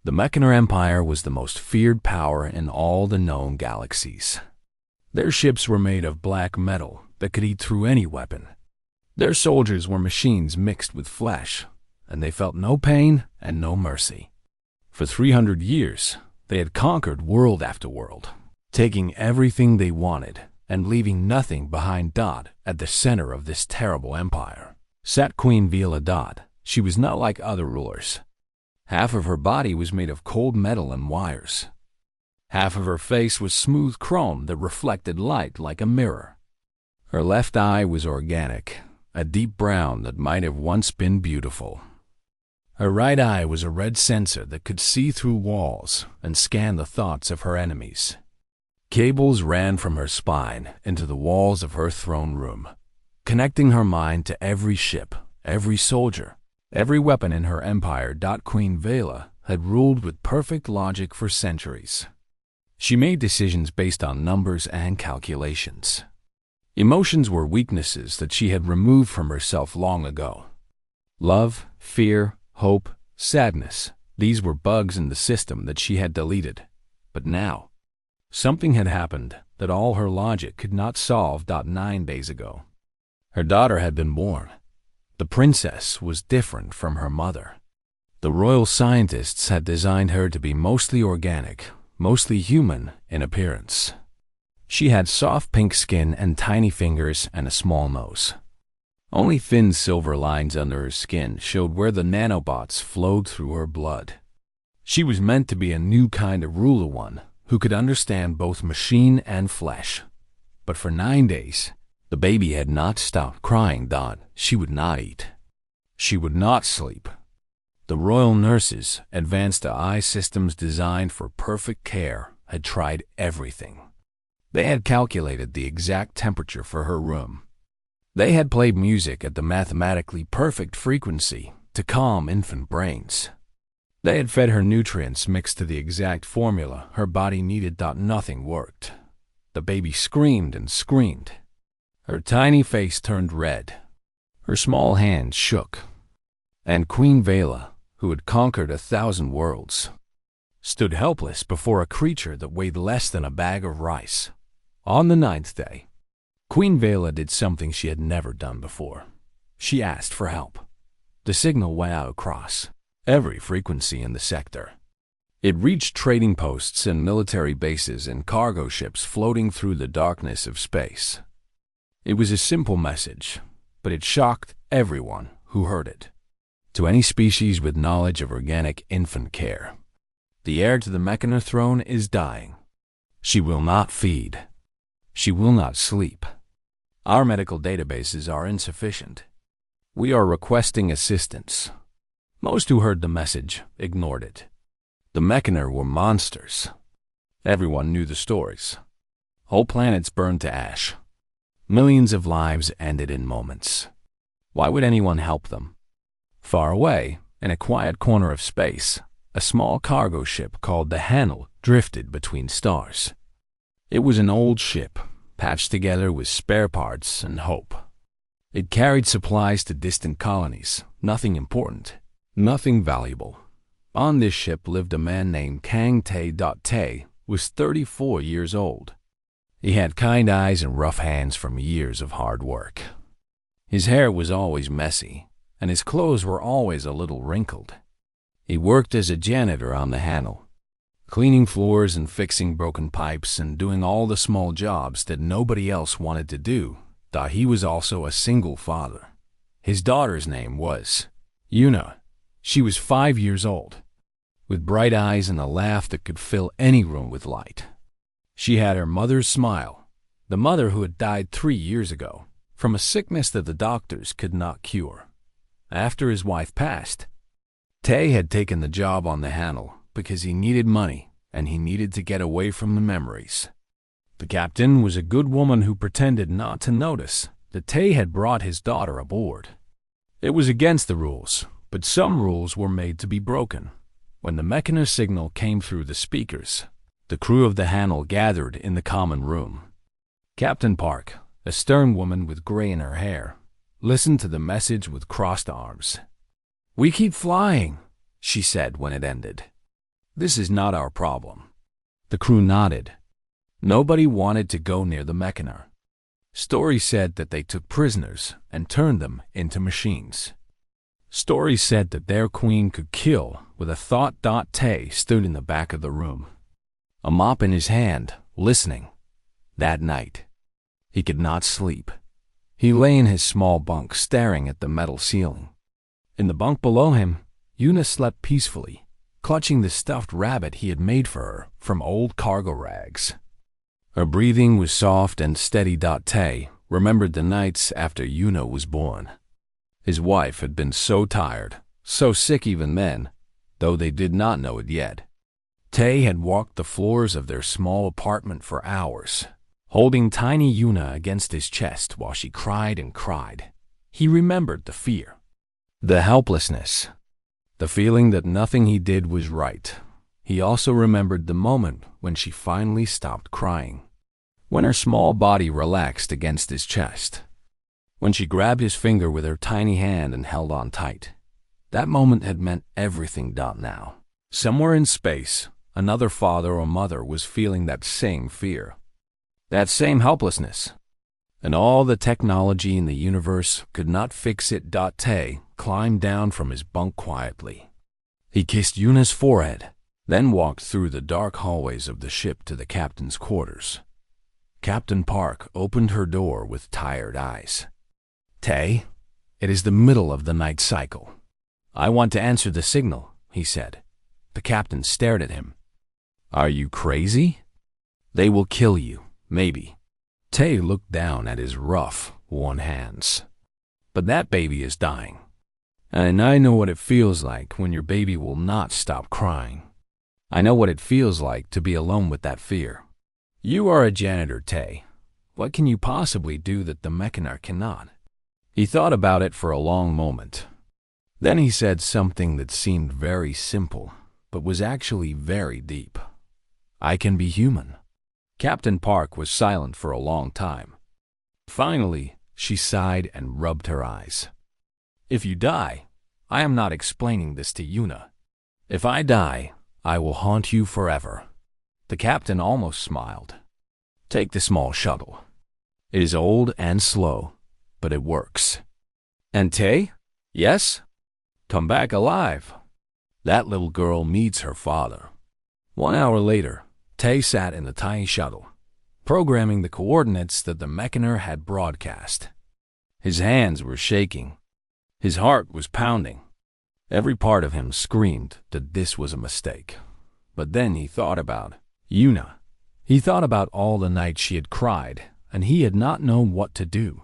The Mechaner Empire was the most feared power in all the known galaxies. Their ships were made of black metal that could eat through any weapon. Their soldiers were machines mixed with flesh, and they felt no pain and no mercy. For 300 years, they had conquered world after world, taking everything they wanted and leaving nothing behind. At the center of this terrible empire sat Queen Vela. She was not like other rulers. Half of her body was made of cold metal and wires. Half of her face was smooth chrome that reflected light like a mirror. Her left eye was organic, a deep brown that might have once been beautiful. Her right eye was a red sensor that could see through walls and scan the thoughts of her enemies. Cables ran from her spine into the walls of her throne room, connecting her mind to every ship, every soldier, every weapon in her empire. Queen Vela had ruled with perfect logic for centuries. She made decisions based on numbers and calculations. Emotions were weaknesses that she had removed from herself long ago. Love, fear, hope, sadness, these were bugs in the system that she had deleted. But now, something had happened that all her logic could not solve. 9 days ago, her daughter had been born. The princess was different from her mother. The royal scientists had designed her to be mostly organic, mostly human in appearance. She had soft pink skin and tiny fingers and a small nose. Only thin silver lines under her skin showed where the nanobots flowed through her blood. She was meant to be a new kind of ruler, one who could understand both machine and flesh. But for 9 days, the baby had not stopped crying. She would not eat. She would not sleep. The royal nurses, advanced AI systems designed for perfect care, had tried everything. They had calculated the exact temperature for her room. They had played music at the mathematically perfect frequency to calm infant brains. They had fed her nutrients mixed to the exact formula her body needed. Nothing worked. The baby screamed and screamed. Her tiny face turned red. Her small hands shook. And Queen Vela, who had conquered 1,000 worlds, stood helpless before a creature that weighed less than a bag of rice. On the 9th day, Queen Vela did something she had never done before. She asked for help. The signal went out across every frequency in the sector. It reached trading posts and military bases and cargo ships floating through the darkness of space. It was a simple message, but it shocked everyone who heard it. To any species with knowledge of organic infant care, the heir to the Mechaner throne is dying. She will not feed. She will not sleep. Our medical databases are insufficient. We are requesting assistance. Most who heard the message ignored it. The Mechaner were monsters. Everyone knew the stories. Whole planets burned to ash. Millions of lives ended in moments. Why would anyone help them? Far away, in a quiet corner of space, a small cargo ship called the Hanel drifted between stars. It was an old ship, patched together with spare parts and hope. It carried supplies to distant colonies, nothing important, nothing valuable. On this ship lived a man named Kang Tae. Tae was 34 years old. He had kind eyes and rough hands from years of hard work. His hair was always messy, and his clothes were always a little wrinkled. He worked as a janitor on the Hanel, cleaning floors and fixing broken pipes and doing all the small jobs that nobody else wanted to do. He was also a single father. His daughter's name was Yuna. She was 5 years old, with bright eyes and a laugh that could fill any room with light. She had her mother's smile, the mother who had died 3 years ago from a sickness that the doctors could not cure. After his wife passed, Tae had taken the job on the Hanel because he needed money and he needed to get away from the memories. The captain was a good woman who pretended not to notice that Tae had brought his daughter aboard. It was against the rules, but some rules were made to be broken. When the Mechaner signal came through the speakers, the crew of the Hanel gathered in the common room. Captain Park, a stern woman with gray in her hair, listened to the message with crossed arms. "We keep flying," she said when it ended. This is not our problem. The crew nodded. Nobody wanted to go near the Mechaner. Story said that they took prisoners and turned them into machines. Story said that their queen could kill with a thought. Tay stood in the back of the room, a mop in his hand, listening. That night, he could not sleep. He lay in his small bunk staring at the metal ceiling. In the bunk below him, Una slept peacefully, clutching the stuffed rabbit he had made for her from old cargo rags. Her breathing was soft and steady. Tay remembered the nights after Una was born. His wife had been so tired, so sick even then, though they did not know it yet. Tay had walked the floors of their small apartment for hours, holding tiny Una against his chest while she cried and cried. He remembered the fear, the helplessness, the feeling that nothing he did was right. He also remembered the moment when she finally stopped crying, when her small body relaxed against his chest, when she grabbed his finger with her tiny hand and held on tight. That moment had meant everything. Now, somewhere in space, another father or mother was feeling that same fear, that same helplessness, and all the technology in the universe could not fix it. Tay climbed down from his bunk quietly. He kissed Una's forehead, then walked through the dark hallways of the ship to the captain's quarters. Captain Park opened her door with tired eyes. Tay, it is the middle of the night cycle. I want to answer the signal, he said. The captain stared at him. Are you crazy? They will kill you, maybe. Tay looked down at his rough, worn hands. But that baby is dying. And I know what it feels like when your baby will not stop crying. I know what it feels like to be alone with that fear. You are a janitor, Tay. What can you possibly do that the Mechaner cannot? He thought about it for a long moment. Then he said something that seemed very simple, but was actually very deep. I can be human. Captain Park was silent for a long time. Finally, she sighed and rubbed her eyes. If you die, I am not explaining this to Una. If I die, I will haunt you forever. The captain almost smiled. Take the small shuttle. It is old and slow, but it works. And Tay? Yes? Come back alive. That little girl meets her father. 1 hour later, Tay sat in the tiny shuttle, programming the coordinates that the Mechaner had broadcast. His hands were shaking. His heart was pounding. Every part of him screamed that this was a mistake. But then he thought about Una. He thought about all the nights she had cried, and he had not known what to do.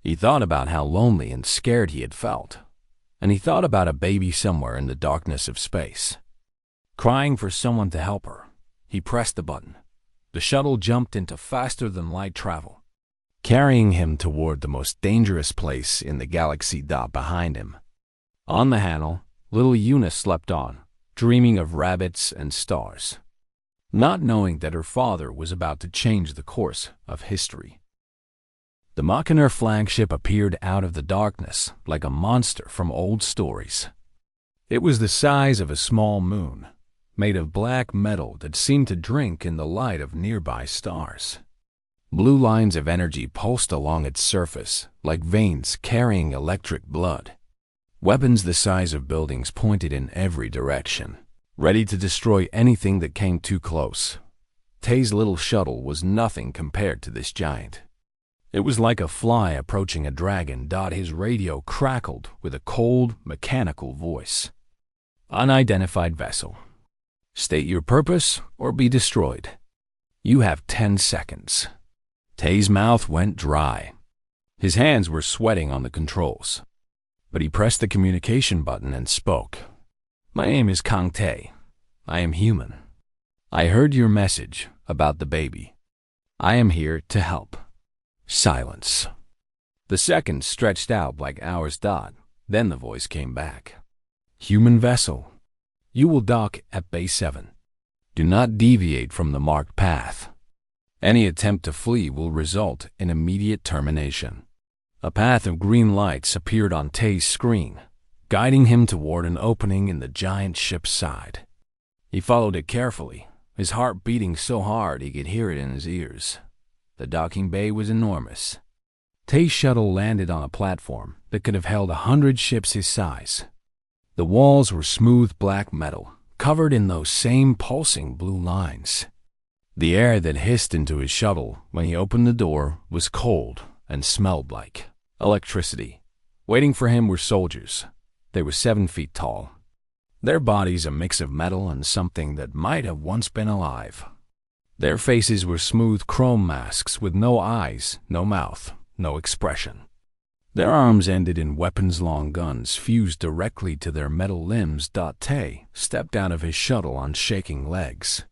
He thought about how lonely and scared he had felt. And he thought about a baby somewhere in the darkness of space, crying for someone to help her. He pressed the button. The shuttle jumped into faster-than-light travel, carrying him toward the most dangerous place in the galaxy. Behind him, on the handle, little Una slept on, dreaming of rabbits and stars, not knowing that her father was about to change the course of history. The Mechaner flagship appeared out of the darkness like a monster from old stories. It was the size of a small moon, made of black metal that seemed to drink in the light of nearby stars. Blue lines of energy pulsed along its surface, like veins carrying electric blood. Weapons the size of buildings pointed in every direction, ready to destroy anything that came too close. Tay's little shuttle was nothing compared to this giant. It was like a fly approaching a dragon. His radio crackled with a cold, mechanical voice. Unidentified vessel. State your purpose or be destroyed. You have 10 seconds. Tay's mouth went dry. His hands were sweating on the controls. But he pressed the communication button and spoke. My name is Kang Tay. I am human. I heard your message about the baby. I am here to help. Silence. The seconds stretched out like hours. Then the voice came back. Human vessel. You will dock at Base 7. Do not deviate from the marked path. Any attempt to flee will result in immediate termination. A path of green lights appeared on Tay's screen, guiding him toward an opening in the giant ship's side. He followed it carefully, his heart beating so hard he could hear it in his ears. The docking bay was enormous. Tay's shuttle landed on a platform that could have held 100 ships his size. The walls were smooth black metal, covered in those same pulsing blue lines. The air that hissed into his shuttle when he opened the door was cold and smelled like electricity. Waiting for him were soldiers. They were 7 feet tall. Their bodies a mix of metal and something that might have once been alive. Their faces were smooth chrome masks with no eyes, no mouth, no expression. Their arms ended in weapons-long guns fused directly to their metal limbs. Tay stepped out of his shuttle on shaking legs.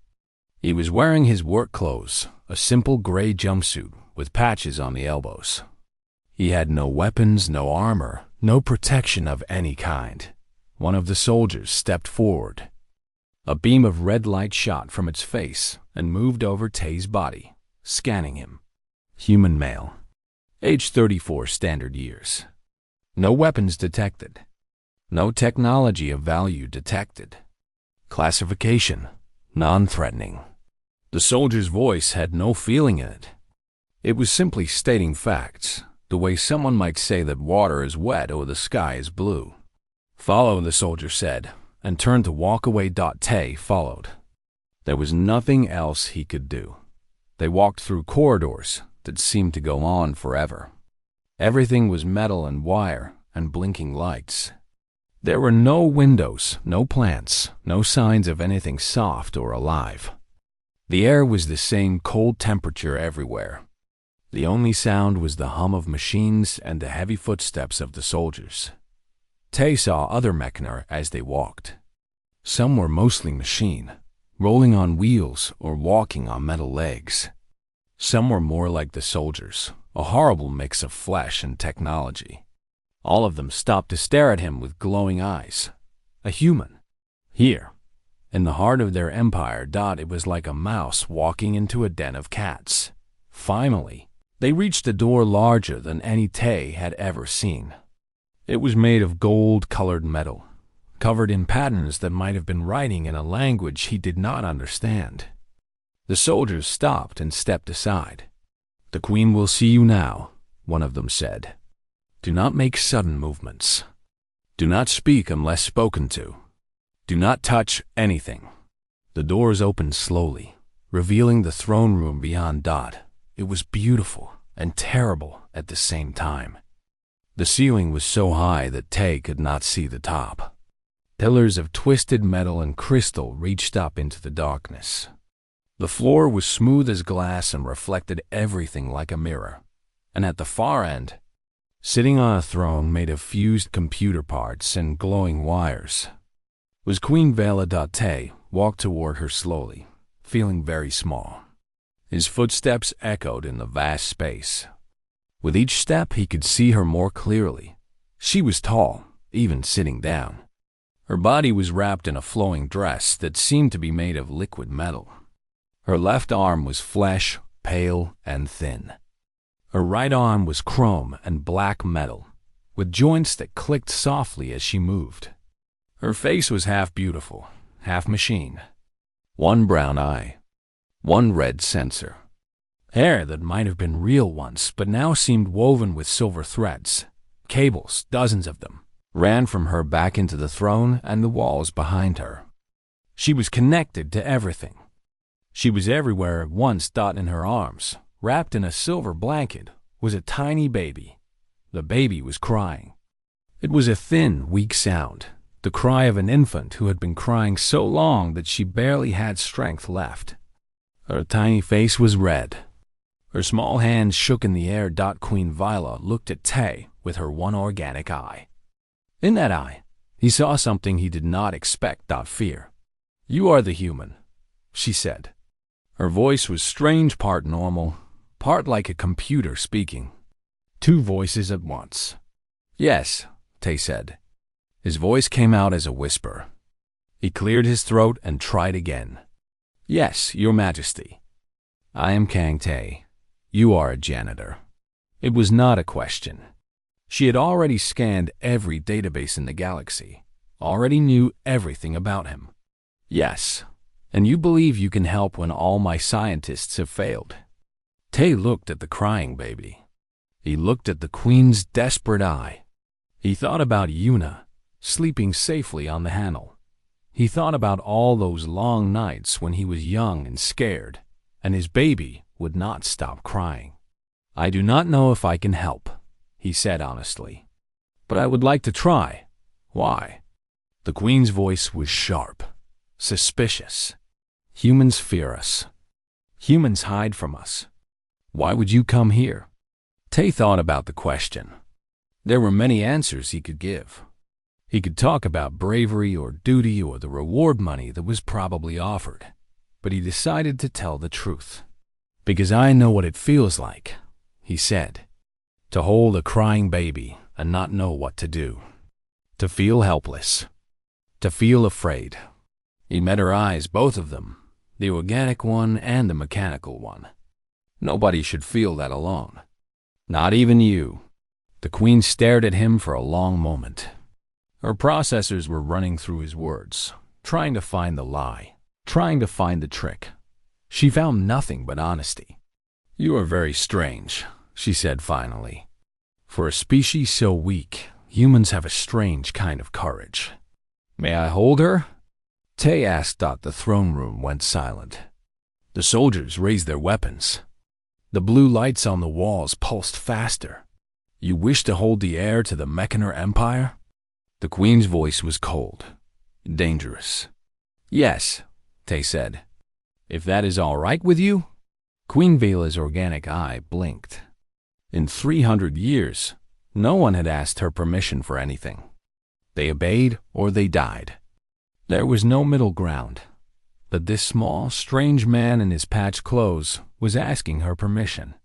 He was wearing his work clothes, a simple gray jumpsuit with patches on the elbows. He had no weapons, no armor, no protection of any kind. One of the soldiers stepped forward. A beam of red light shot from its face and moved over Tay's body, scanning him. Human male. Age 34 standard years. No weapons detected. No technology of value detected. Classification: non-threatening. The soldier's voice had no feeling in it. It was simply stating facts, the way someone might say that water is wet or the sky is blue. "Follow," the soldier said, and turned to walk away. Tay followed. There was nothing else he could do. They walked through corridors that seemed to go on forever. Everything was metal and wire and blinking lights. There were no windows, no plants, no signs of anything soft or alive. The air was the same cold temperature everywhere. The only sound was the hum of machines and the heavy footsteps of the soldiers. Tay saw other mechanics as they walked. Some were mostly machine, rolling on wheels or walking on metal legs. Some were more like the soldiers, a horrible mix of flesh and technology. All of them stopped to stare at him with glowing eyes. A human. Here, in the heart of their empire. It was like a mouse walking into a den of cats. Finally, they reached a door larger than any Tay had ever seen. It was made of gold-colored metal, covered in patterns that might have been writing in a language he did not understand. The soldiers stopped and stepped aside. "The Queen will see you now," one of them said. "Do not make sudden movements. Do not speak unless spoken to. Do not touch anything." The doors opened slowly, revealing the throne room beyond. It was beautiful and terrible at the same time. The ceiling was so high that Tay could not see the top. Pillars of twisted metal and crystal reached up into the darkness. The floor was smooth as glass and reflected everything like a mirror. And at the far end, sitting on a throne made of fused computer parts and glowing wires, was Queen Vela. Tay walked toward her slowly, feeling very small. His footsteps echoed in the vast space. With each step he could see her more clearly. She was tall, even sitting down. Her body was wrapped in a flowing dress that seemed to be made of liquid metal. Her left arm was flesh, pale, and thin. Her right arm was chrome and black metal, with joints that clicked softly as she moved. Her face was half beautiful, half machine. One brown eye, one red sensor. Hair that might have been real once, but now seemed woven with silver threads. Cables, dozens of them, ran from her back into the throne and the walls behind her. She was connected to everything. She was everywhere at once. In her arms, wrapped in a silver blanket, was a tiny baby. The baby was crying. It was a thin, weak sound, the cry of an infant who had been crying so long that she barely had strength left. Her tiny face was red. Her small hands shook in the air. Queen Vila looked at Tay with her one organic eye. In that eye, he saw something he did not expect. Fear. "You are the human," she said. Her voice was strange, part normal, part like a computer speaking. Two voices at once. "Yes," Tay said. His voice came out as a whisper. He cleared his throat and tried again. "Yes, Your Majesty. I am Kang Tay. You are a janitor." It was not a question. She had already scanned every database in the galaxy, already knew everything about him. Yes, and you believe you can help when all my scientists have failed. Tay looked at the crying baby. He looked at the Queen's desperate eye. He thought about Yuna, sleeping safely on the handle. He thought about all those long nights when he was young and scared, and his baby would not stop crying. I do not know if I can help, he said honestly. But I would like to try. Why? The Queen's voice was sharp, suspicious. Humans fear us. Humans hide from us. Why would you come here? Tay thought about the question. There were many answers he could give. He could talk about bravery or duty or the reward money that was probably offered, but he decided to tell the truth. Because I know what it feels like, he said, to hold a crying baby and not know what to do, to feel helpless, to feel afraid. He met her eyes, both of them, the organic one and the mechanical one. Nobody should feel that alone. Not even you. The Queen stared at him for a long moment. Her processors were running through his words, trying to find the lie, trying to find the trick. She found nothing but honesty. You are very strange, she said finally. For a species so weak, humans have a strange kind of courage. May I hold her? Tay asked. The throne room went silent. The soldiers raised their weapons. The blue lights on the walls pulsed faster. You wish to hold the heir to the Mechaner Empire? The Queen's voice was cold, dangerous. Yes, Tay said. If that is all right with you? Queen Vela's organic eye blinked. In 300 years, no one had asked her permission for anything. They obeyed or they died. There was no middle ground. But this small, strange man in his patched clothes was asking her permission.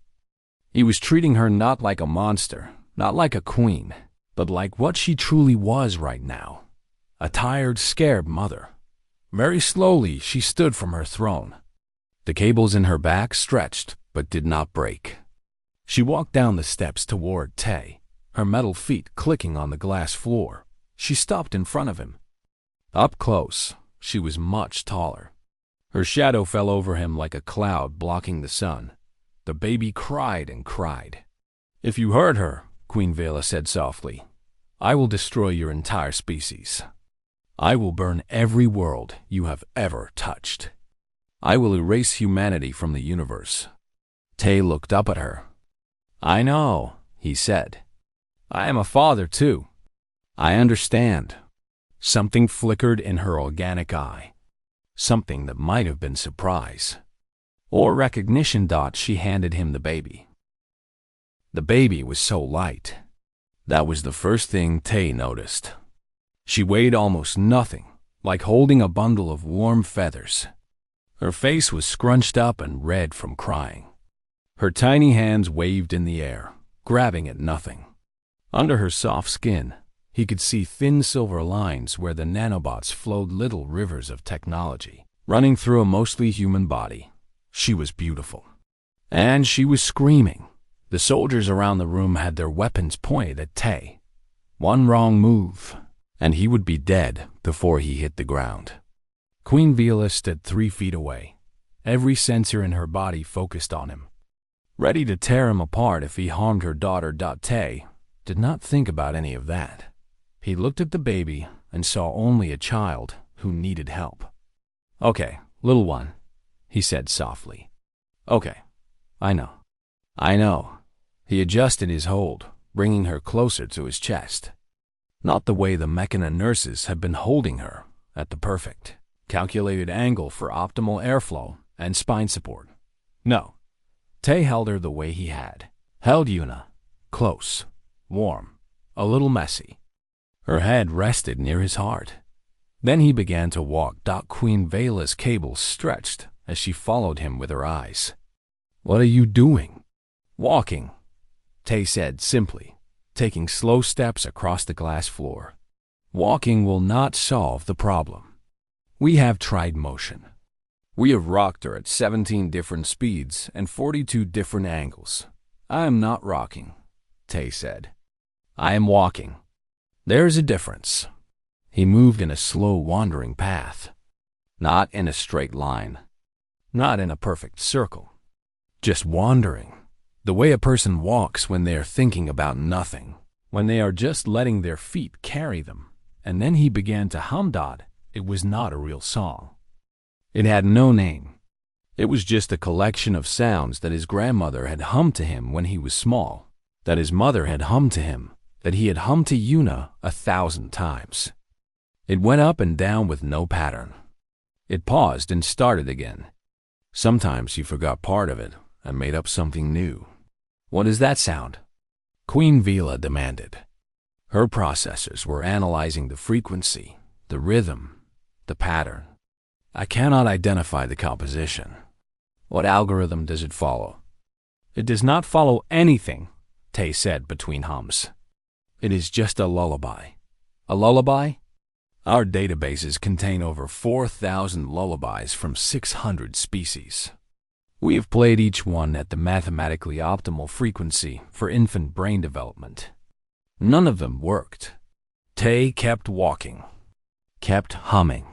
He was treating her not like a monster, not like a queen, but like what she truly was right now, a tired, scared mother. Very slowly, she stood from her throne. The cables in her back stretched, but did not break. She walked down the steps toward Tay, her metal feet clicking on the glass floor. She stopped in front of him. Up close, she was much taller. Her shadow fell over him like a cloud blocking the sun. The baby cried and cried. If you hurt her, Queen Vela said softly, I will destroy your entire species. I will burn every world you have ever touched. I will erase humanity from the universe. Tay looked up at her. I know, he said. I am a father too. I understand. Something flickered in her organic eye. Something that might have been surprise. Or recognition. She handed him the baby. The baby was so light. That was the first thing Tay noticed. She weighed almost nothing, like holding a bundle of warm feathers. Her face was scrunched up and red from crying. Her tiny hands waved in the air, grabbing at nothing. Under her soft skin, he could see thin silver lines where the nanobots flowed, little rivers of technology, running through a mostly human body. She was beautiful. And she was screaming. The soldiers around the room had their weapons pointed at Tay. One wrong move, and he would be dead before he hit the ground. Queen Vela stood 3 feet away, every sensor in her body focused on him, ready to tear him apart if he harmed her daughter. Tay did not think about any of that. He looked at the baby and saw only a child who needed help. Okay, little one, he said softly. Okay, I know. I know. He adjusted his hold, bringing her closer to his chest. Not the way the Mechana nurses had been holding her, at the perfect, calculated angle for optimal airflow and spine support. No. Tay held her the way he had. Held Yuna. Close. Warm. A little messy. Her head rested near his heart. Then he began to walk. Queen Vela's cables stretched as she followed him with her eyes. What are you doing? Walking, Tay said simply, taking slow steps across the glass floor. Walking will not solve the problem. We have tried motion. We have rocked her at 17 different speeds and 42 different angles. I am not rocking, Tay said. I am walking. There is a difference. He moved in a slow, wandering path. Not in a straight line. Not in a perfect circle. Just wandering. The way a person walks when they are thinking about nothing. When they are just letting their feet carry them. And then he began to hum. It was not a real song. It had no name. It was just a collection of sounds that his grandmother had hummed to him when he was small, that his mother had hummed to him, that he had hummed to Yuna 1,000 times. It went up and down with no pattern. It paused and started again. Sometimes he forgot part of it and made up something new. What is that sound? Queen Vila demanded. Her processors were analyzing the frequency, the rhythm, the pattern. I cannot identify the composition. What algorithm does it follow? It does not follow anything, Tay said between hums. It is just a lullaby. A lullaby? Our databases contain over 4,000 lullabies from 600 species. We have played each one at the mathematically optimal frequency for infant brain development. None of them worked. Tay kept walking, kept humming.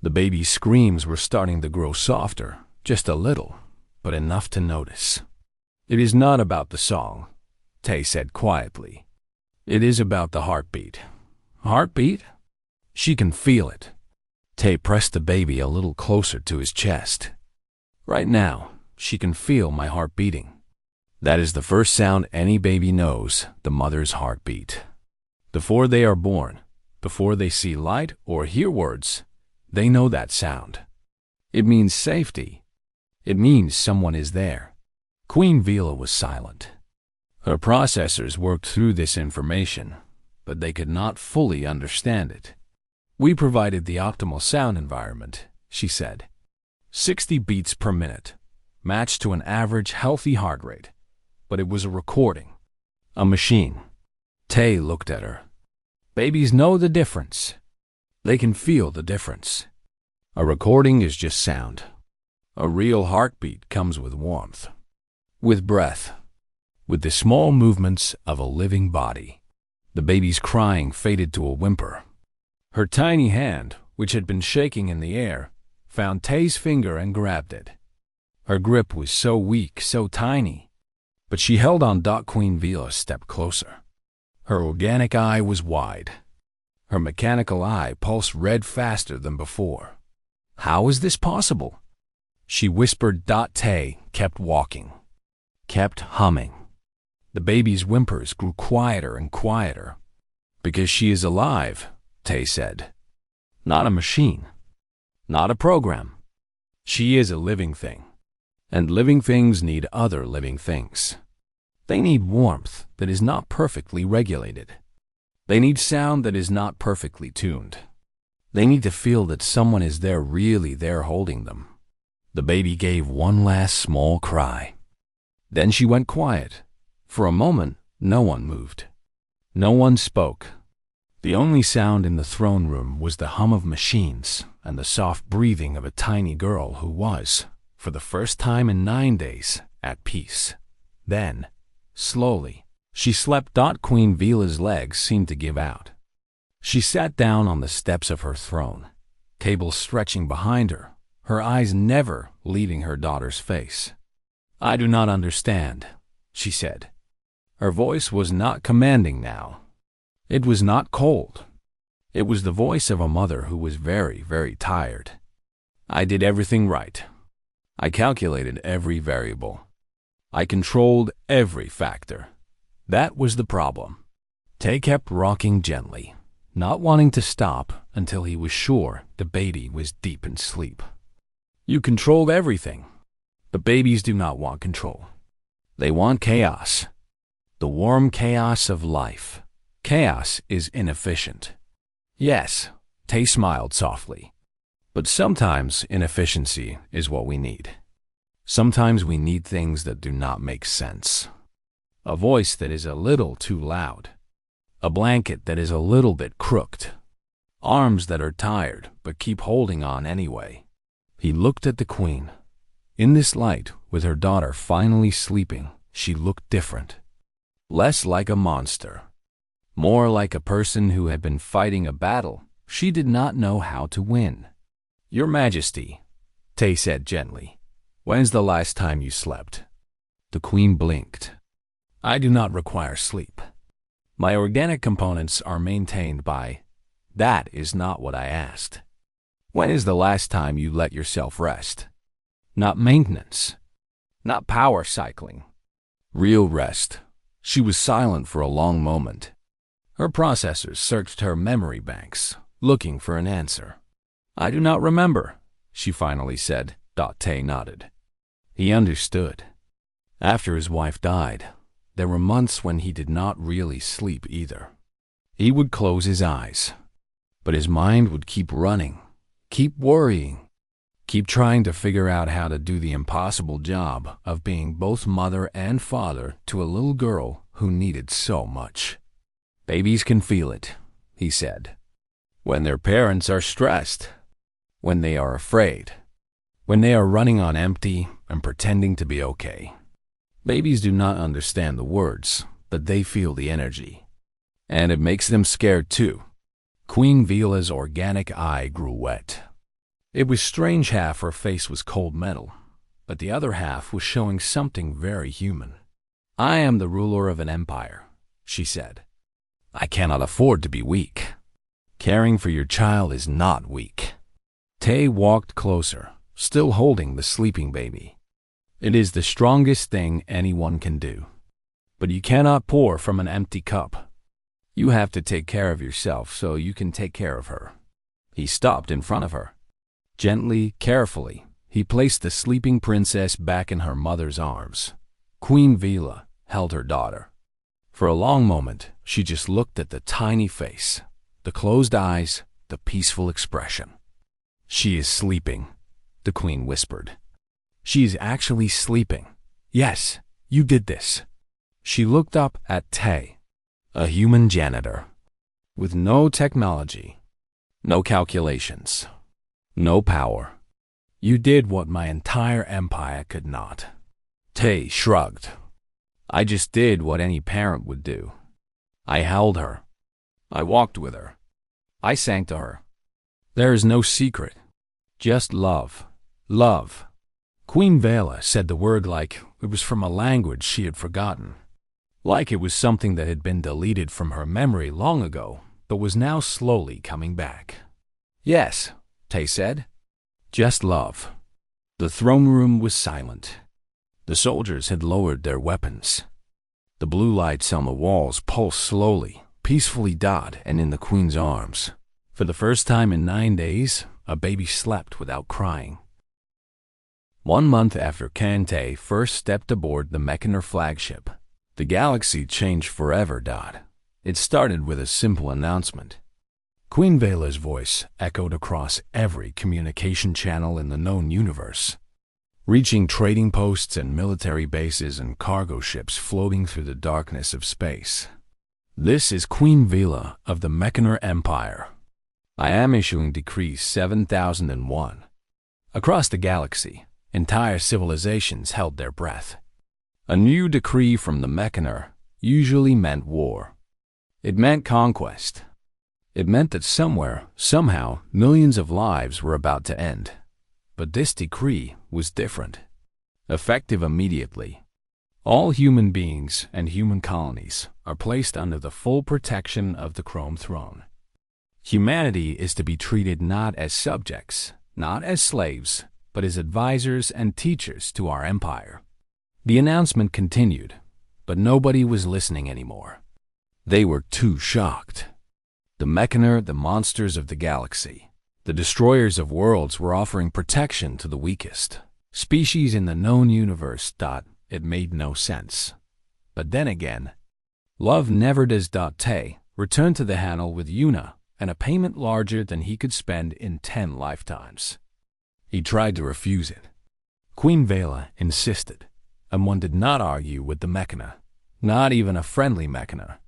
The baby's screams were starting to grow softer, just a little, but enough to notice. It is not about the song, Tay said quietly. It is about the heartbeat. Heartbeat? She can feel it. Tay pressed the baby a little closer to his chest. Right now, she can feel my heart beating. That is the first sound any baby knows, the mother's heartbeat. Before they are born, before they see light or hear words, they know that sound. It means safety. It means someone is there. Queen Vila was silent. Her processors worked through this information, but they could not fully understand it. We provided the optimal sound environment, she said. 60 beats per minute, matched to an average healthy heart rate. But it was a recording. A machine. Tay looked at her. Babies know the difference. They can feel the difference. A recording is just sound. A real heartbeat comes with warmth, with breath, with the small movements of a living body. The baby's crying faded to a whimper. Her tiny hand, which had been shaking in the air, found Tay's finger and grabbed it. Her grip was so weak, so tiny, but she held on. Queen Vila stepped closer. Her organic eye was wide. Her mechanical eye pulsed red faster than before. How is this possible? She whispered. Tay kept walking, kept humming. The baby's whimpers grew quieter and quieter. Because she is alive, Tay said. Not a machine. Not a program. She is a living thing. And living things need other living things. They need warmth that is not perfectly regulated. They need sound that is not perfectly tuned. They need to feel that someone is there, really there, holding them. The baby gave one last small cry. Then she went quiet. For a moment, no one moved. No one spoke. The only sound in the throne room was the hum of machines and the soft breathing of a tiny girl who was, for the first time in 9 days, at peace. Then, slowly, she slept. Queen Vila's legs seemed to give out. She sat down on the steps of her throne, cables stretching behind her, her eyes never leaving her daughter's face. I do not understand, she said. Her voice was not commanding now. It was not cold. It was the voice of a mother who was very, very tired. I did everything right. I calculated every variable. I controlled every factor. That was the problem. Tay kept rocking gently, not wanting to stop until he was sure the baby was deep in sleep. You controlled everything. But babies do not want control. They want chaos. The warm chaos of life. Chaos is inefficient. Yes, Tay smiled softly. But sometimes inefficiency is what we need. Sometimes we need things that do not make sense. A voice that is a little too loud. A blanket that is a little bit crooked. Arms that are tired but keep holding on anyway. He looked at the queen. In this light, with her daughter finally sleeping, she looked different. Less like a monster. More like a person who had been fighting a battle she did not know how to win. Your Majesty, Tay said gently, when's the last time you slept? The Queen blinked. I do not require sleep. My organic components are maintained by... That is not what I asked. When is the last time you let yourself rest? Not maintenance. Not power cycling. Real rest. She was silent for a long moment. Her processors searched her memory banks, looking for an answer. I do not remember, she finally said. Tay nodded. He understood. After his wife died, there were months when he did not really sleep either. He would close his eyes, but his mind would keep running, keep worrying, keep trying to figure out how to do the impossible job of being both mother and father to a little girl who needed so much. Babies can feel it, he said. When their parents are stressed, when they are afraid, when they are running on empty and pretending to be okay. Babies do not understand the words, but they feel the energy. And it makes them scared too. Queen Vila's organic eye grew wet. It was strange. Half her face was cold metal, but the other half was showing something very human. I am the ruler of an empire, she said. I cannot afford to be weak. Caring for your child is not weak. Tay walked closer, still holding the sleeping baby. It is the strongest thing anyone can do. But you cannot pour from an empty cup. You have to take care of yourself so you can take care of her. He stopped in front of her. Gently, carefully, he placed the sleeping princess back in her mother's arms. Queen Vila held her daughter. For a long moment, she just looked at the tiny face, the closed eyes, the peaceful expression. She is sleeping, the queen whispered. She is actually sleeping. Yes, you did this. She looked up at Tay, a human janitor, with no technology, no calculations, no power. You did what my entire empire could not. Tay shrugged. I just did what any parent would do. I held her. I walked with her. I sang to her. There is no secret, just love. Love. Queen Vela said the word like it was from a language she had forgotten, like it was something that had been deleted from her memory long ago, but was now slowly coming back. Yes, Tay said. Just love. The throne room was silent. The soldiers had lowered their weapons. The blue lights on the walls pulsed slowly, peacefully. And in the queen's arms, for the first time in 9 days, a baby slept without crying. 1 month after Tay first stepped aboard the Mechaner flagship, the galaxy changed forever. It started with a simple announcement. Queen Vela's voice echoed across every communication channel in the known universe, reaching trading posts and military bases and cargo ships floating through the darkness of space. This is Queen Vila of the Mechaner Empire. I am issuing Decree 7001. Across the galaxy, entire civilizations held their breath. A new decree from the Mechaner usually meant war. It meant conquest. It meant that somewhere, somehow, millions of lives were about to end. But this decree was different. Effective immediately. All human beings and human colonies are placed under the full protection of the Chrome Throne. Humanity is to be treated not as subjects, not as slaves, but as advisors and teachers to our empire. The announcement continued, but nobody was listening anymore. They were too shocked. The Mechaner, the monsters of the galaxy, the destroyers of worlds were offering protection to the weakest species in the known universe. It made no sense. But then again, love never does. Tay returned to the Hanel with Yuna and a payment larger than he could spend in 10 lifetimes. He tried to refuse it. Queen Vela insisted, and one did not argue with the Mechaner, not even a friendly Mechaner.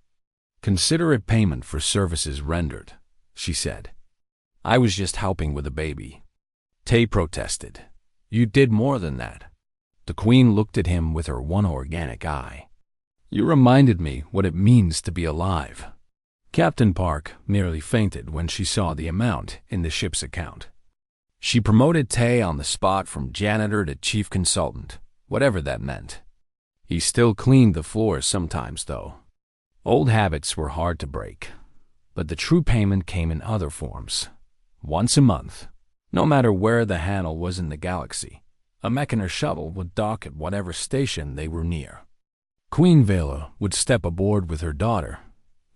Consider it payment for services rendered, she said. I was just helping with a baby. Tay protested. You did more than that. The queen looked at him with her one organic eye. You reminded me what it means to be alive. Captain Park nearly fainted when she saw the amount in the ship's account. She promoted Tay on the spot from janitor to chief consultant, whatever that meant. He still cleaned the floors sometimes, though. Old habits were hard to break, but the true payment came in other forms. Once a month, no matter where the handle was in the galaxy, a Mechaner shuttle would dock at whatever station they were near. Queen Vela would step aboard with her daughter,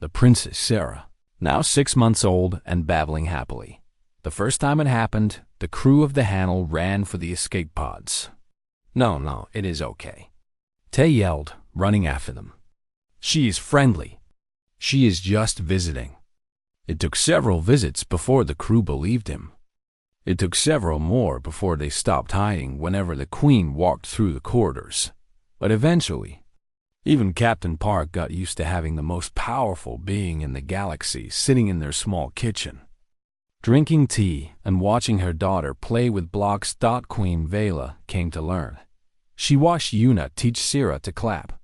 the Princess Sarah, now 6 months old and babbling happily. The first time it happened, the crew of the handle ran for the escape pods. No, it is okay," Tay yelled, running after them. "She is friendly. She is just visiting." It took several visits before the crew believed him. It took several more before they stopped hiding whenever the Queen walked through the corridors. But eventually, even Captain Park got used to having the most powerful being in the galaxy sitting in their small kitchen, drinking tea and watching her daughter play with blocks. Queen Vela came to learn. She watched Yuna teach Syrah to clap.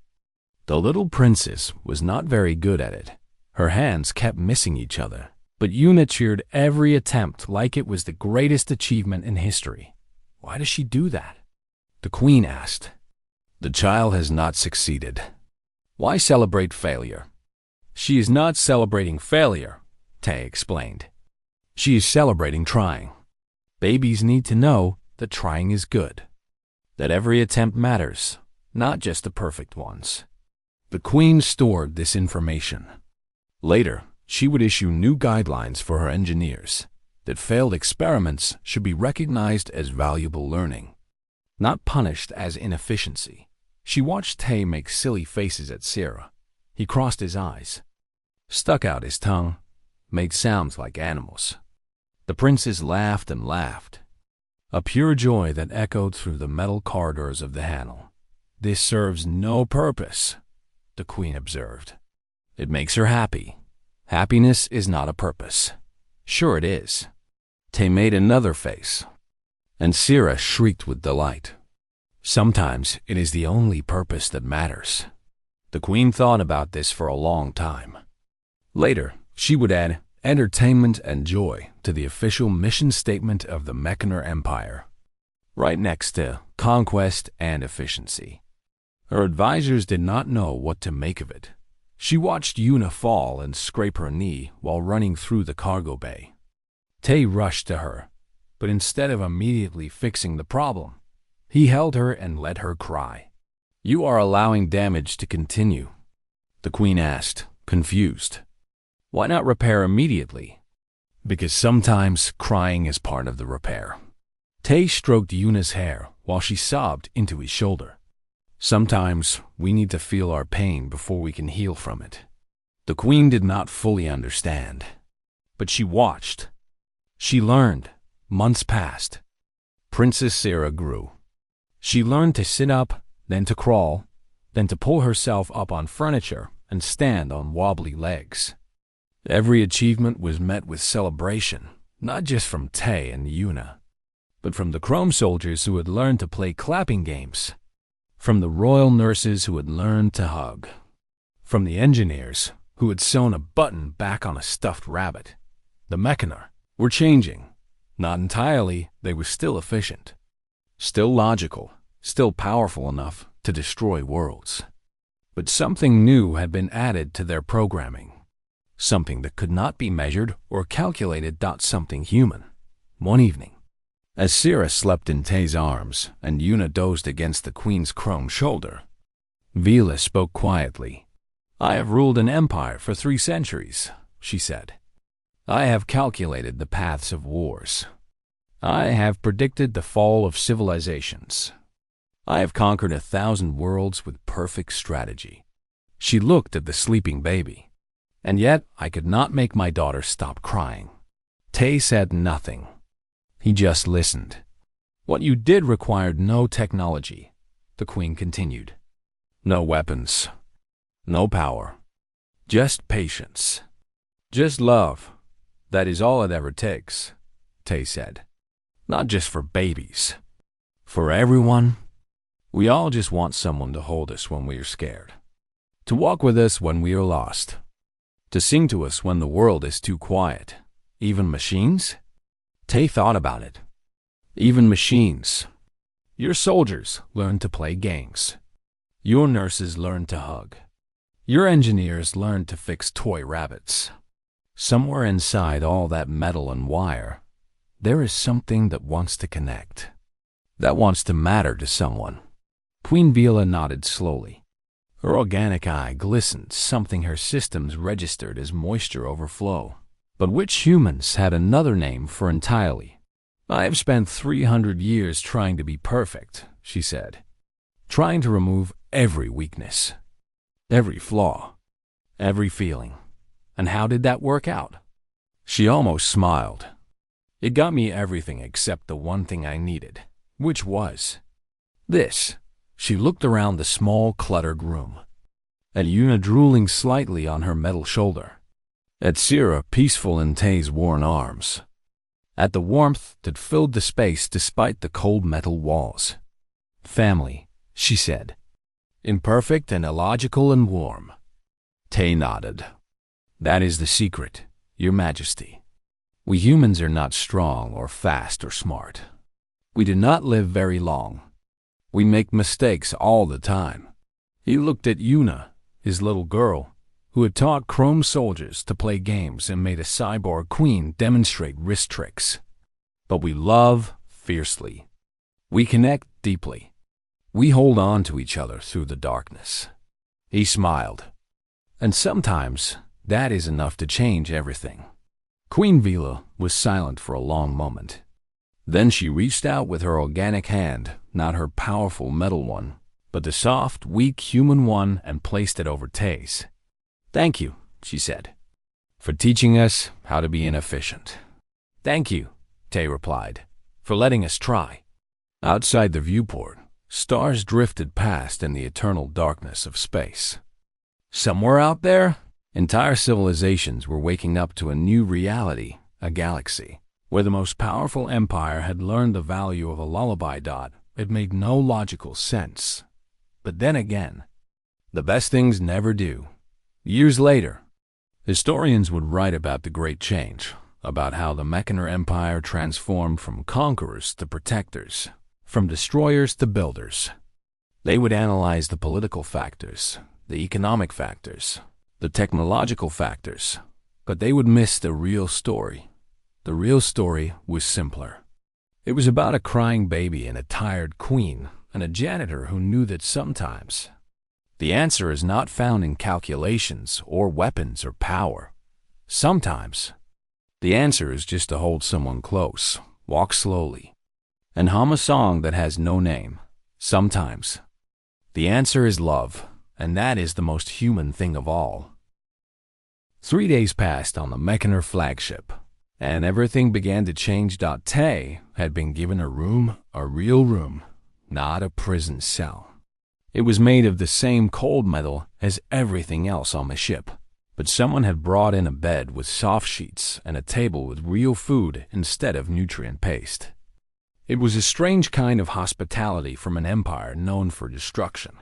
The little princess was not very good at it. Her hands kept missing each other, but Yuna cheered every attempt like it was the greatest achievement in history. "Why does she do that?" the Queen asked. "The child has not succeeded. Why celebrate failure?" "She is not celebrating failure," Tay explained. "She is celebrating trying. Babies need to know that trying is good, that every attempt matters, not just the perfect ones." The Queen stored this information. Later, she would issue new guidelines for her engineers, that failed experiments should be recognized as valuable learning, not punished as inefficiency. She watched Tay make silly faces at Syrah. He crossed his eyes, stuck out his tongue, made sounds like animals. The princess laughed and laughed, a pure joy that echoed through the metal corridors of the handle. "This serves no purpose," the Queen observed. "It makes her happy. Happiness is not a purpose." "Sure it is." Tay made another face, and Syrah shrieked with delight. "Sometimes it is the only purpose that matters." The Queen thought about this for a long time. Later, she would add entertainment and joy to the official mission statement of the Mechaner Empire, right next to conquest and efficiency. Her advisors did not know what to make of it. She watched Yuna fall and scrape her knee while running through the cargo bay. Tay rushed to her, but instead of immediately fixing the problem, he held her and let her cry. "You are allowing damage to continue," the Queen asked, confused. "Why not repair immediately?" "Because sometimes crying is part of the repair." Tay stroked Yuna's hair while she sobbed into his shoulder. "Sometimes we need to feel our pain before we can heal from it." The Queen did not fully understand, but she watched. She learned. Months passed. Princess Syrah grew. She learned to sit up, then to crawl, then to pull herself up on furniture and stand on wobbly legs. Every achievement was met with celebration, not just from Tay and Yuna, but from the Chrome soldiers who had learned to play clapping games, from the royal nurses who had learned to hug, from the engineers who had sewn a button back on a stuffed rabbit. The Mechaner were changing. Not entirely, they were still efficient, still logical, still powerful enough to destroy worlds. But something new had been added to their programming, something that could not be measured or calculated. Something human. One evening, as Syrah slept in Tay's arms and Yuna dozed against the Queen's chrome shoulder, Vela spoke quietly. "I have ruled an empire for 3 centuries, she said. "I have calculated the paths of wars. I have predicted the fall of civilizations. I have conquered 1,000 worlds with perfect strategy." She looked at the sleeping baby. "And yet I could not make my daughter stop crying." Tay said nothing. He just listened. "What you did required no technology," the Queen continued. "No weapons, no power, just patience, just love. That is all it ever takes," Tay said. "Not just for babies. For everyone. We all just want someone to hold us when we are scared, to walk with us when we are lost, to sing to us when the world is too quiet. Even machines?" Tay thought about it. Even machines. Your soldiers learned to play games. Your nurses learned to hug. Your engineers learned to fix toy rabbits. Somewhere inside all that metal and wire, there is something that wants to connect, that wants to matter to someone. Queen Vila nodded slowly. Her organic eye glistened, something her systems registered as moisture overflow, but which humans had another name for entirely. I have spent 300 years trying to be perfect, she said, trying to remove every weakness, every flaw, every feeling. And how did that work out? She almost smiled. It got me everything except the one thing I needed, which was this. She looked around the small, cluttered room, at Una drooling slightly on her metal shoulder, at Sierra peaceful in Tay's worn arms, at the warmth that filled the space despite the cold metal walls. Family, she said, imperfect and illogical and warm. Tay nodded. That is the secret, Your Majesty. We humans are not strong or fast or smart. We do not live very long. We make mistakes all the time. He looked at Una, his little girl, who had taught Chrome soldiers to play games and made a cyborg queen demonstrate wrist tricks. But we love fiercely. We connect deeply. We hold on to each other through the darkness. He smiled. And sometimes that is enough to change everything. Queen Vila was silent for a long moment. Then she reached out with her organic hand, not her powerful metal one, but the soft, weak human one, and placed it over Tay's. Thank you, she said, for teaching us how to be inefficient. Thank you, Tay replied, for letting us try. Outside the viewport, stars drifted past in the eternal darkness of space. Somewhere out there, entire civilizations were waking up to a new reality, a galaxy, where the most powerful empire had learned the value of a lullaby. It made no logical sense. But then again, the best things never do. Years later, historians would write about the Great Change, about how the Mechaner Empire transformed from conquerors to protectors, from destroyers to builders. They would analyze the political factors, the economic factors, the technological factors, but they would miss the real story. The real story was simpler. It was about a crying baby and a tired queen and a janitor who knew that sometimes the answer is not found in calculations or weapons or power. Sometimes the answer is just to hold someone close, walk slowly, and hum a song that has no name. Sometimes the answer is love, and that is the most human thing of all. 3 days passed on the Mechaner flagship, and everything began to change. Tay had been given a room, a real room, not a prison cell. It was made of the same cold metal as everything else on the ship, but someone had brought in a bed with soft sheets and a table with real food instead of nutrient paste. It was a strange kind of hospitality from an empire known for destruction.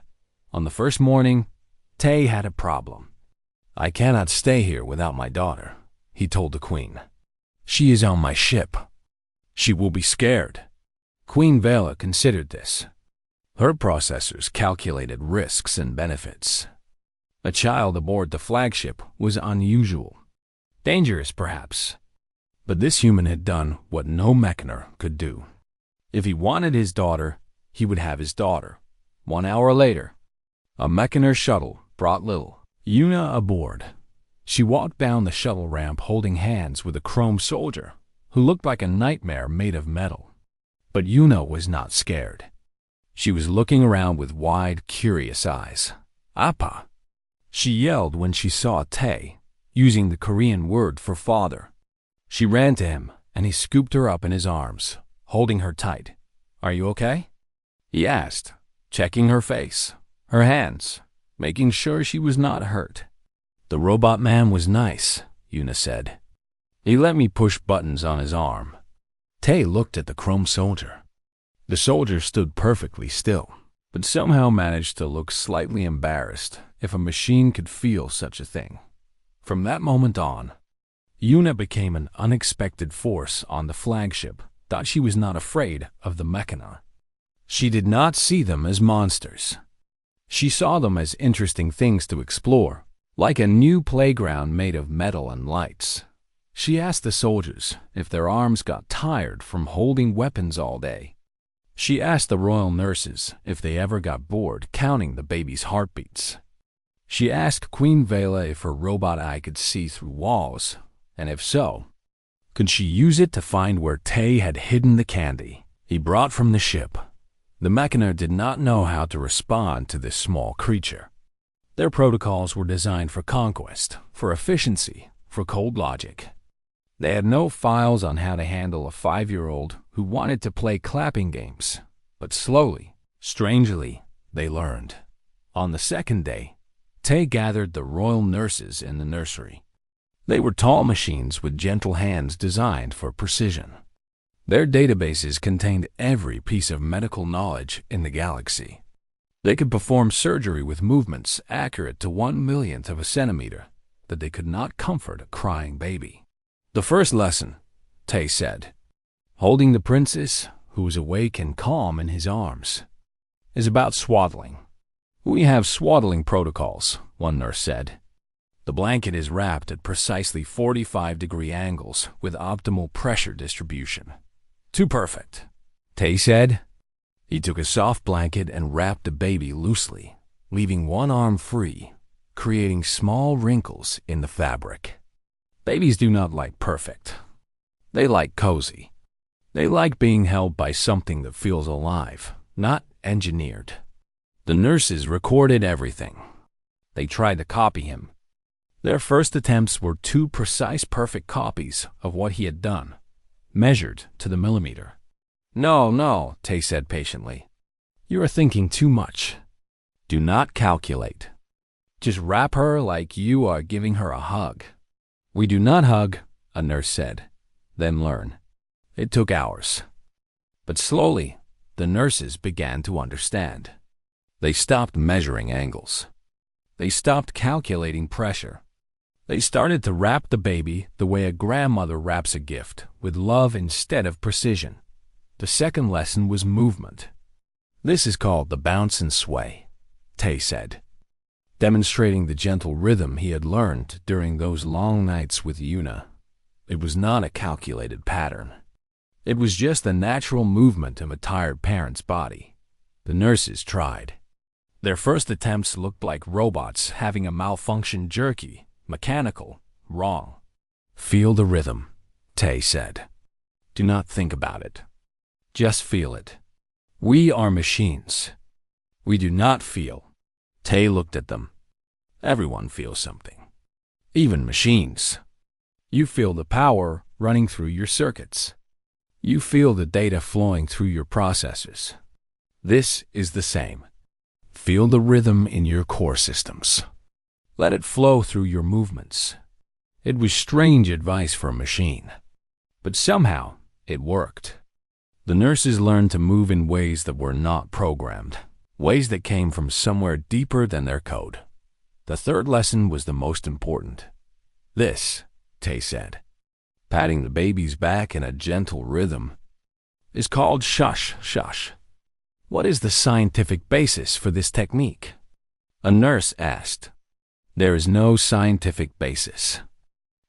On the first morning, Tay had a problem. I cannot stay here without my daughter, he told the queen. She is on my ship. She will be scared. Queen Vela considered this. Her processors calculated risks and benefits. A child aboard the flagship was unusual. Dangerous, perhaps. But this human had done what no Mechaner could do. If he wanted his daughter, he would have his daughter. 1 hour later, a Mechaner shuttle brought little Una aboard. She walked down the shuttle ramp holding hands with a Chrome soldier who looked like a nightmare made of metal. But Una was not scared. She was looking around with wide, curious eyes. Appa! She yelled when she saw Tay, using the Korean word for father. She ran to him, and he scooped her up in his arms, holding her tight. Are you okay? He asked, checking her face, her hands, making sure she was not hurt. The robot man was nice, Una said. He let me push buttons on his arm. Tay looked at the Chrome soldier. The soldier stood perfectly still, but somehow managed to look slightly embarrassed, if a machine could feel such a thing. From that moment on, Una became an unexpected force on the flagship, thought she was not afraid of the mechana. She did not see them as monsters. She saw them as interesting things to explore, like a new playground made of metal and lights. She asked the soldiers if their arms got tired from holding weapons all day. She asked the royal nurses if they ever got bored counting the baby's heartbeats. She asked Queen Vela if her robot eye could see through walls, and if so, could she use it to find where Tay had hidden the candy he brought from the ship. The Mechana did not know how to respond to this small creature. Their protocols were designed for conquest, for efficiency, for cold logic. They had no files on how to handle a 5-year-old who wanted to play clapping games, but slowly, strangely, they learned. On the second day, Tay gathered the royal nurses in the nursery. They were tall machines with gentle hands designed for precision. Their databases contained every piece of medical knowledge in the galaxy. They could perform surgery with movements accurate to 1/1,000,000th of a centimeter, but they could not comfort a crying baby. The first lesson, Tay said, holding the princess, who was awake and calm in his arms, is about swaddling. We have swaddling protocols, one nurse said. The blanket is wrapped at precisely 45-degree angles with optimal pressure distribution. Too perfect, Tay said. He took a soft blanket and wrapped the baby loosely, leaving one arm free, creating small wrinkles in the fabric. Babies do not like perfect. They like cozy. They like being held by something that feels alive, not engineered. The nurses recorded everything. They tried to copy him. Their first attempts were 2 precise perfect copies of what he had done, measured to the millimeter. No, Tay said patiently. You are thinking too much. Do not calculate. Just wrap her like you are giving her a hug. We do not hug, a nurse said, then learn. It took hours. But slowly, the nurses began to understand. They stopped measuring angles. They stopped calculating pressure. They started to wrap the baby the way a grandmother wraps a gift, with love instead of precision. The second lesson was movement. This is called the bounce and sway, Tay said, demonstrating the gentle rhythm he had learned during those long nights with Yuna. It was not a calculated pattern. It was just the natural movement of a tired parent's body. The nurses tried. Their first attempts looked like robots having a malfunction, jerky, mechanical, wrong. Feel the rhythm, Tay said. Do not think about it. Just feel it. We are machines. We do not feel. Tay looked at them. Everyone feels something. Even machines. You feel the power running through your circuits. You feel the data flowing through your processors. This is the same. Feel the rhythm in your core systems. Let it flow through your movements. It was strange advice for a machine, but somehow it worked. The nurses learned to move in ways that were not programmed, ways that came from somewhere deeper than their code. The third lesson was the most important. This, Tay said, patting the baby's back in a gentle rhythm, is called shush shush. What is the scientific basis for this technique? A nurse asked. There is no scientific basis.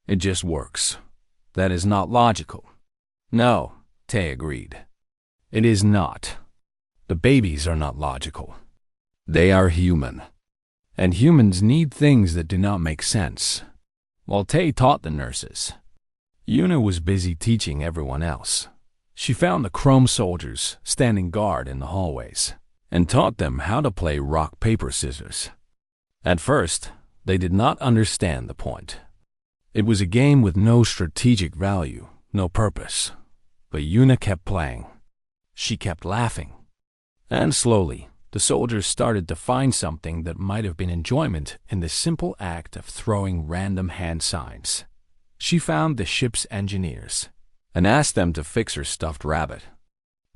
It just works. That is not logical. No, Tay agreed. It is not. The babies are not logical. They are human. And humans need things that do not make sense. While Tay taught the nurses, Yuna was busy teaching everyone else. She found the Chrome soldiers standing guard in the hallways and taught them how to play rock, paper, scissors. At first, they did not understand the point. It was a game with no strategic value, no purpose. But Yuna kept playing. She kept laughing. And slowly, the soldiers started to find something that might have been enjoyment in the simple act of throwing random hand signs. She found the ship's engineers and asked them to fix her stuffed rabbit,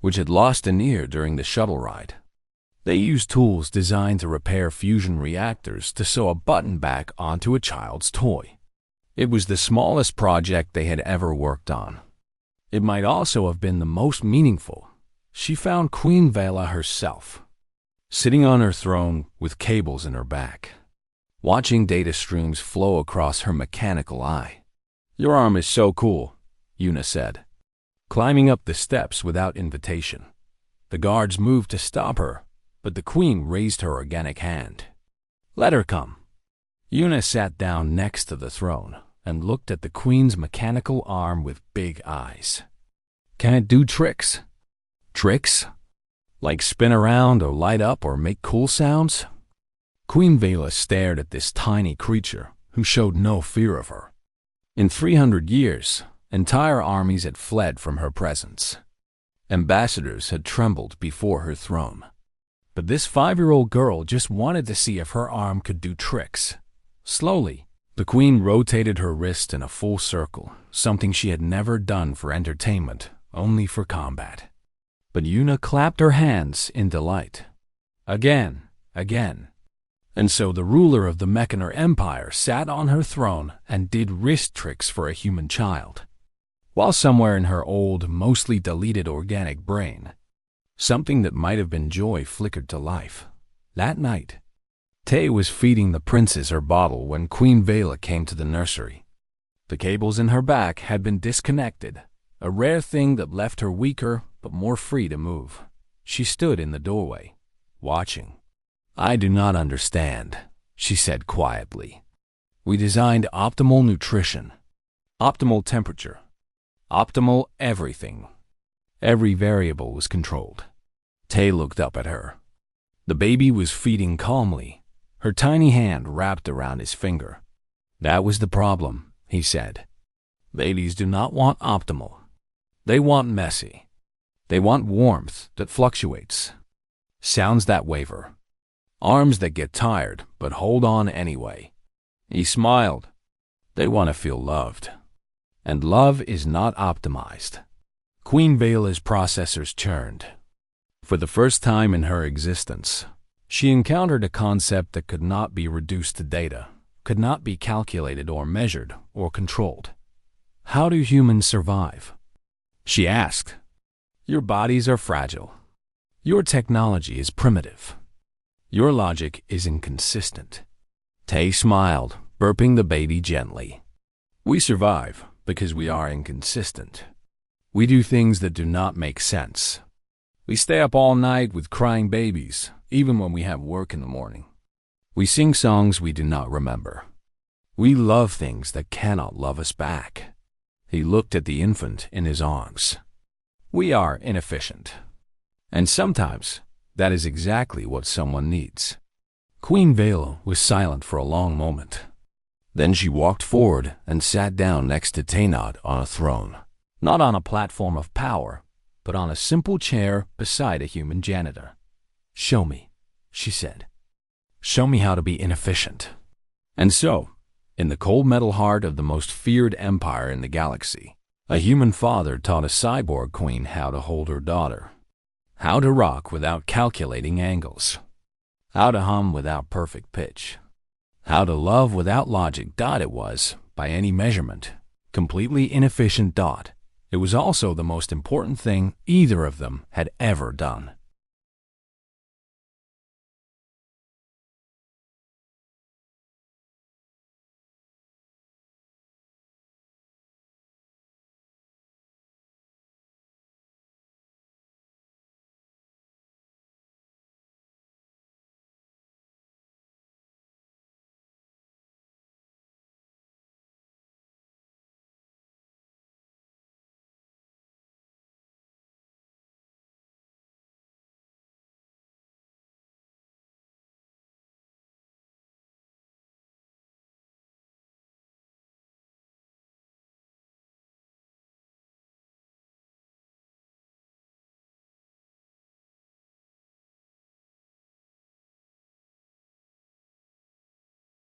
which had lost an ear during the shuttle ride. They used tools designed to repair fusion reactors to sew a button back onto a child's toy. It was the smallest project they had ever worked on. It might also have been the most meaningful. She found Queen Vela herself, sitting on her throne with cables in her back, watching data streams flow across her mechanical eye. "Your arm is so cool," Una said, climbing up the steps without invitation. The guards moved to stop her, but the queen raised her organic hand. "Let her come." Una sat down next to the throne and looked at the queen's mechanical arm with big eyes. "Can it do tricks?" "Tricks? Like spin around or light up or make cool sounds?" Queen Vela stared at this tiny creature who showed no fear of her. In 300 years, entire armies had fled from her presence. Ambassadors had trembled before her throne. But this 5-year-old girl just wanted to see if her arm could do tricks. Slowly, the queen rotated her wrist in a full circle, something she had never done for entertainment, only for combat. But Una clapped her hands in delight. Again. And so the ruler of the Mechaner Empire sat on her throne and did wrist tricks for a human child. While somewhere in her old, mostly deleted organic brain, something that might have been joy flickered to life. That night, Tay was feeding the princess her bottle when Queen Vela came to the nursery. The cables in her back had been disconnected, a rare thing that left her weaker but more free to move. She stood in the doorway, watching. "I do not understand," she said quietly. "We designed optimal nutrition, optimal temperature, optimal everything. Every variable was controlled." Tay looked up at her. The baby was feeding calmly, her tiny hand wrapped around his finger. "That was the problem," he said. "Ladies do not want optimal. They want messy. They want warmth that fluctuates, sounds that waver, arms that get tired but hold on anyway." He smiled. "They want to feel loved. And love is not optimized." Queen Vela's processors churned. For the first time in her existence, she encountered a concept that could not be reduced to data, could not be calculated or measured or controlled. How do humans survive? She asked. "Your bodies are fragile. Your technology is primitive. Your logic is inconsistent." Tay smiled, burping the baby gently. "We survive because we are inconsistent. We do things that do not make sense. We stay up all night with crying babies, even when we have work in the morning. We sing songs we do not remember. We love things that cannot love us back." He looked at the infant in his arms. "We are inefficient. And sometimes that is exactly what someone needs." Queen Vela was silent for a long moment. Then she walked forward and sat down next to Taynod on a throne. Not on a platform of power, but on a simple chair beside a human janitor. "Show me," she said. "Show me how to be inefficient." And so, in the cold metal heart of the most feared empire in the galaxy, a human father taught a cyborg queen how to hold her daughter, how to rock without calculating angles, how to hum without perfect pitch, how to love without logic. It was, by any measurement, completely inefficient. It was also the most important thing either of them had ever done.